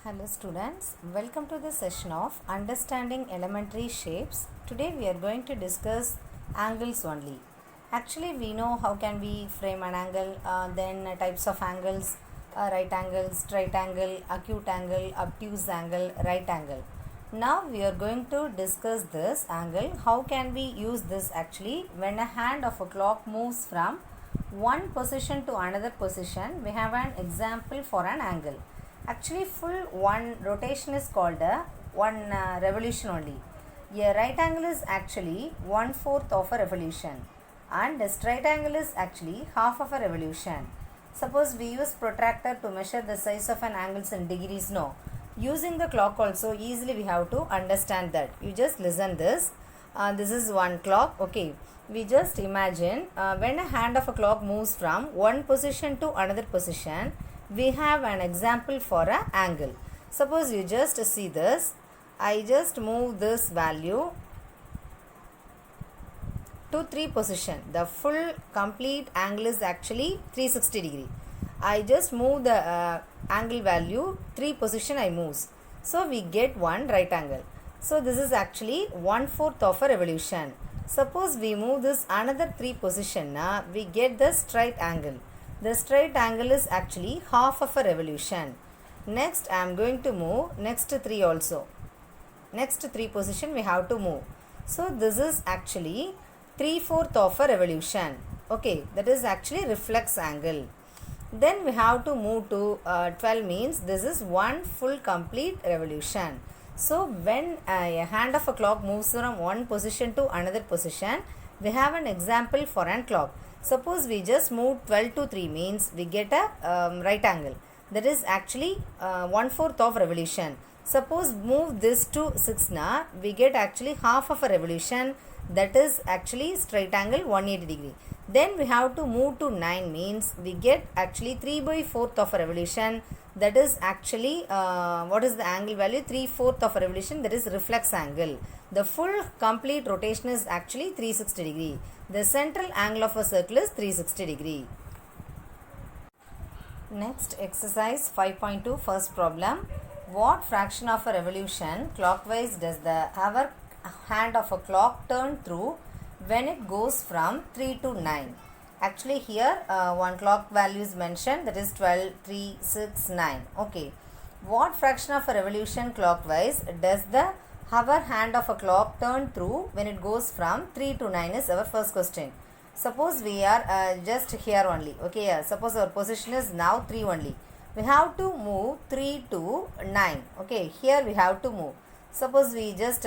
Hello students, welcome to the session of Understanding Elementary Shapes. Today we are going to discuss angles only. Actually we know how can we frame an angle, then types of angles, right angle, straight angle, acute angle, obtuse angle, right angle. Now we are going to discuss this angle. How can we use this actually when a hand of a clock moves from one position to another position? We have an example for an angle. Actually full one rotation is called a one revolution only. A right angle is actually 1/4 of a revolution and a straight angle is actually half of a revolution. Suppose we use protractor to measure the size of an angles in degrees. No, using the clock also easily we have to understand that. You just listen this. This is one clock. Okay, we just imagine when a hand of a clock moves from one position to another position, we have an example for an angle. Suppose you just see this. I just move this value to 3 position. The full complete angle is actually 360 degree. I just move the angle value 3 position I moves. So we get one right angle. So this is actually 1/4 of a revolution. Suppose we move this another 3 position, we get the straight angle. The straight angle is actually half of a revolution. Next I am going to move next 3 also. Next 3 position we have to move. So this is actually 3/4 of a revolution. Okay, that is actually reflex angle. Then we have to move to 12 means this is one full complete revolution. So when a hand of a clock moves from one position to another position, we have an example for an clock. Suppose we just move 12 to 3 means we get a right angle. That is actually 1/4 of revolution. Suppose move this to 6 na, we get actually half of a revolution. That is actually straight angle 180 degree. Then we have to move to 9 means we get actually 3/4 of a revolution. That is actually what is the angle value? 3/4 of a revolution, that is reflex angle. The full complete rotation is actually 360 degree. The central angle of a circle is 360 degree. Next exercise 5.2, first problem. What fraction of a revolution clockwise does the hour hand of a clock turn through when it goes from 3 to 9? Actually here one clock value is mentioned, that is 12, 3, 6, 9. Okay, what fraction of a revolution clockwise does the hour hand of a clock turn through when it goes from 3 to 9 is our first question. Suppose we are just here only. Okay, suppose our position is now 3 only. We have to move 3 to 9. Okay, here we have to move. Suppose we just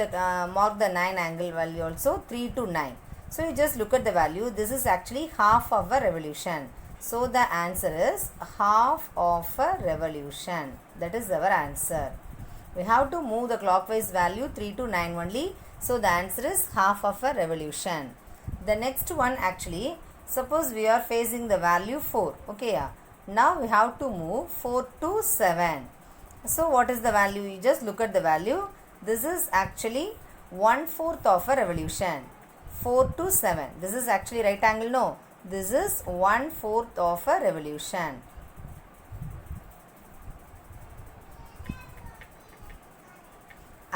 mark the 9 angle value also, 3 to 9. So you just look at the value. This is actually half of a revolution. So the answer is half of a revolution. That is our answer. We have to move the clockwise value 3 to 9 only. So the answer is half of a revolution. The next one actually, suppose we are facing the value 4. Okay, now we have to move 4 to 7. So what is the value? You just look at the value. This is actually 1/4 of a revolution. 4 to 7. This is actually right angle. No, this is 1/4 of a revolution.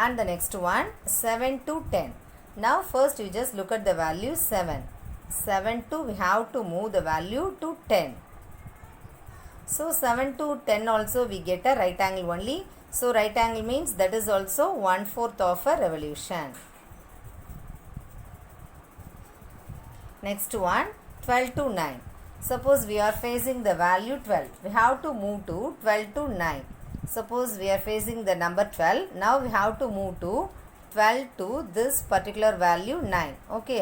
And the next one, 7 to 10. Now first you just look at the value 7. 7 to, we have to move the value to 10. So 7 to 10 also we get a right angle only. So right angle means that is also 1/4 of a revolution. Next one, 12 to 9. Suppose we are facing the value 12. We have to move to 12 to 9. Suppose we are facing the number 12. Now we have to move to 12 to this particular value 9. Okay,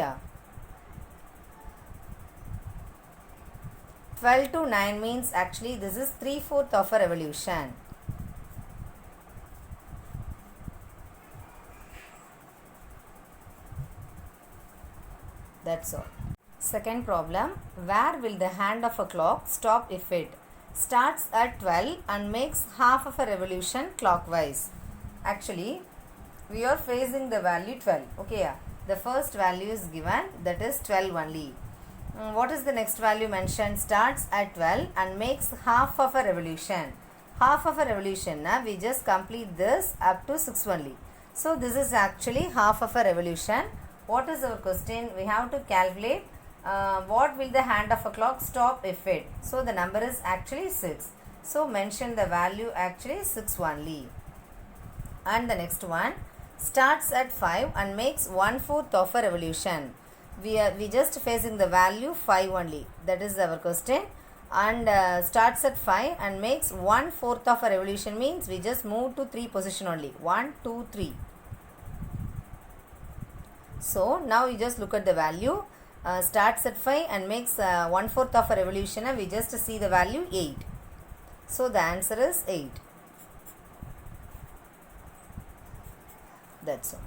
12 to 9 means actually this is 3/4 of a revolution. That's all. Second problem, where will the hand of a clock stop if it starts at 12 and makes half of a revolution clockwise? Actually, we are facing the value 12. Okay, the first value is given, that is 12 only. What is the next value mentioned? Starts at 12 and makes half of a revolution. half of a revolution. We just complete this up to 6 only. So this is actually half of a revolution. What is our question? We have to calculate what will the hand of a clock stop if it. So the number is actually 6. So mention the value actually 6 only. And the next one, starts at 5 and makes 1/4 of a revolution. We just facing the value 5 only. That is our question. And starts at 5 and makes 1/4 of a revolution means we just move to 3 position only. 1, 2, 3. So now you just look at the value. Starts at 5 and makes 1/4 of a revolution, and we just see the value 8. So the answer is 8. That's all.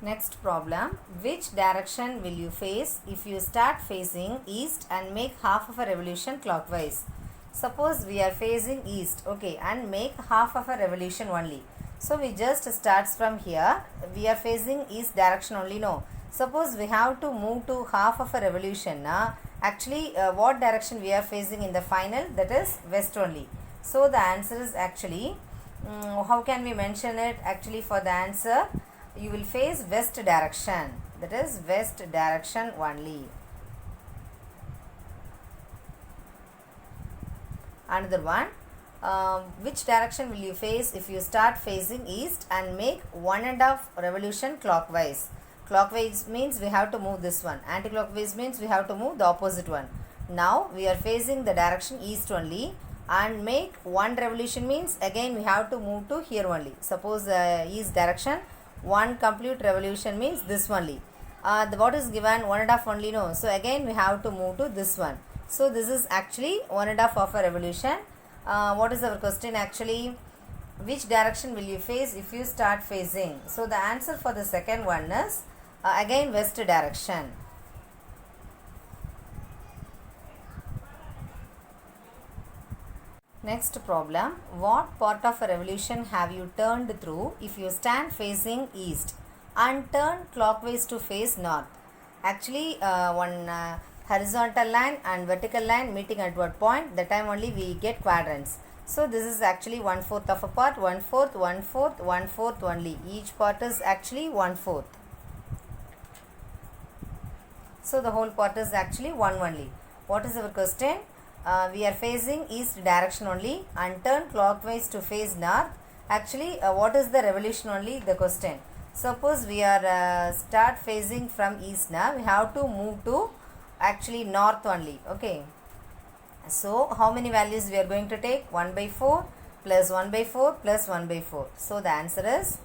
Next problem, which direction will you face if you start facing east and make half of a revolution clockwise? Suppose we are facing east, okay, and make half of a revolution only. So we just starts from here. We are facing east direction only, no. Suppose we have to move to half of a revolution. Actually, what direction we are facing in the final? That is west only. So the answer is actually, how can we mention it? Actually, for the answer, you will face west direction. That is west direction only. Another one, which direction will you face if you start facing east and make 1.5 revolution clockwise? Clockwise means we have to move this one. Anti-clockwise means we have to move the opposite one. Now we are facing the direction east only, and make 1 revolution means again we have to move to here only. Suppose east direction, 1 complete revolution means this only. What is given? 1.5 only, no. So again we have to move to this one. So this is actually 1.5 of a revolution. What is our question actually? Which direction will you face if you start facing? So the answer for the second one is again west direction. Next problem, what part of a revolution have you turned through if you stand facing east and turn clockwise to face north? Actually, one horizontal line and vertical line meeting at what point? The time only we get quadrants. So this is actually 1/4 of a part, 1/4, 1/4, 1/4 only. Each part is actually 1/4. So the whole part is actually 1 only. What is our question? We are facing east direction only and turn clockwise to face north. Actually, what is the revolution only? The question. Suppose we are start facing from east now, we have to move to actually north only. Okay. So how many values we are going to take? 1/4 plus 1/4 plus 1/4. So the answer is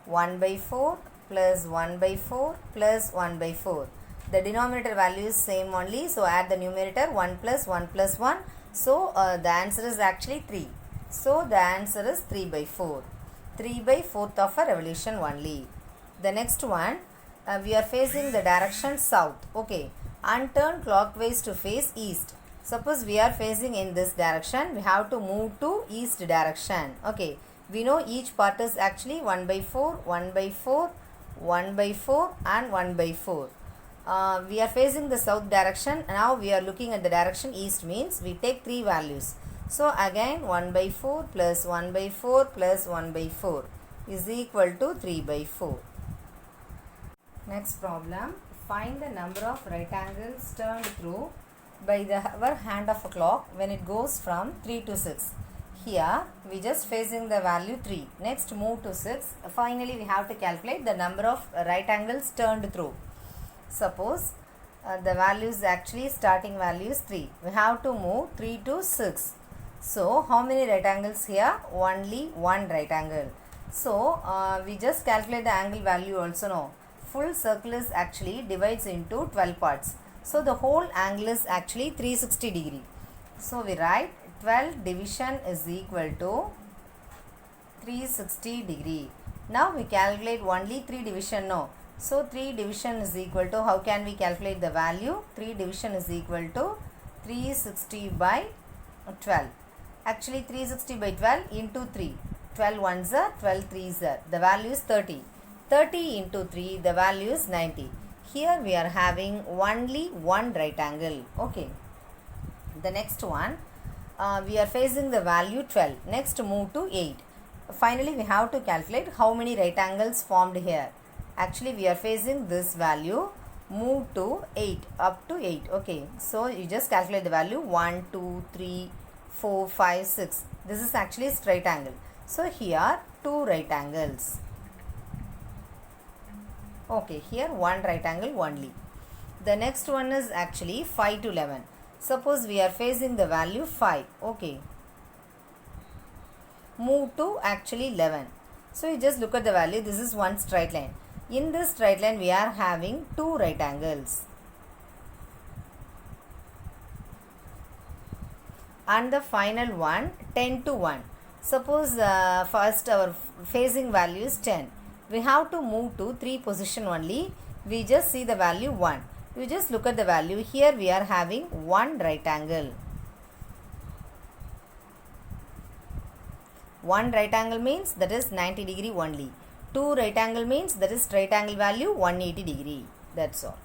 1/4 plus 1/4 plus 1/4. The denominator value is same only, so add the numerator 1 plus 1 plus 1. So the answer is actually 3. So the answer is 3/4. 3/4 of a revolution only. The next one, we are facing the direction south, okay, and turn clockwise to face east. Suppose we are facing in this direction, we have to move to east direction. Okay, we know each part is actually 1/4, 1/4, 1/4 and 1/4. We are facing the south direction. Now we are looking at the direction east means we take 3 values. So again 1/4 plus 1/4 plus 1/4 is equal to 3/4. Next problem, find the number of right angles turned through by the hour hand of a clock when it goes from 3 to 6. Here we just facing the value 3. Next move to 6. Finally we have to calculate the number of right angles turned through. Suppose the value is actually starting value is 3. We have to move 3 to 6. So how many right angles here? Only 1 right angle. So we just calculate the angle value also. No, full circle is actually divides into 12 parts. So the whole angle is actually 360 degree. So we write 12 division is equal to 360 degree. Now we calculate only 3 division. No. So 3 division is equal to, how can we calculate the value? 3 division is equal to 360 by 12. Actually 360 by 12 into 3. 12 ones are, 12 threes are. The value is 30. 30 into 3, the value is 90. Here we are having only 1 right angle. Okay. The next one, we are facing the value 12. Next move to 8. Finally we have to calculate how many right angles formed here. Actually we are facing this value, move to 8, up to 8. Okay, so you just calculate the value 1 2 3 4 5 6. This is actually straight angle, so here 2 right angles. Okay, here one right angle only. The next one is actually 5 to 11. Suppose we are facing the value 5. Okay, move to actually 11. So you just look at the value. This is one straight line. In this straight line we are having 2 right angles, and the final one 10 to 1. Suppose first our facing value is 10. We have to move to 3 position only. We just see the value 1. You just look at the value. Here we are having 1 right angle. 1 right angle means that is 90 degree only. 2 right angle means that is straight angle value 180 degree. That's all.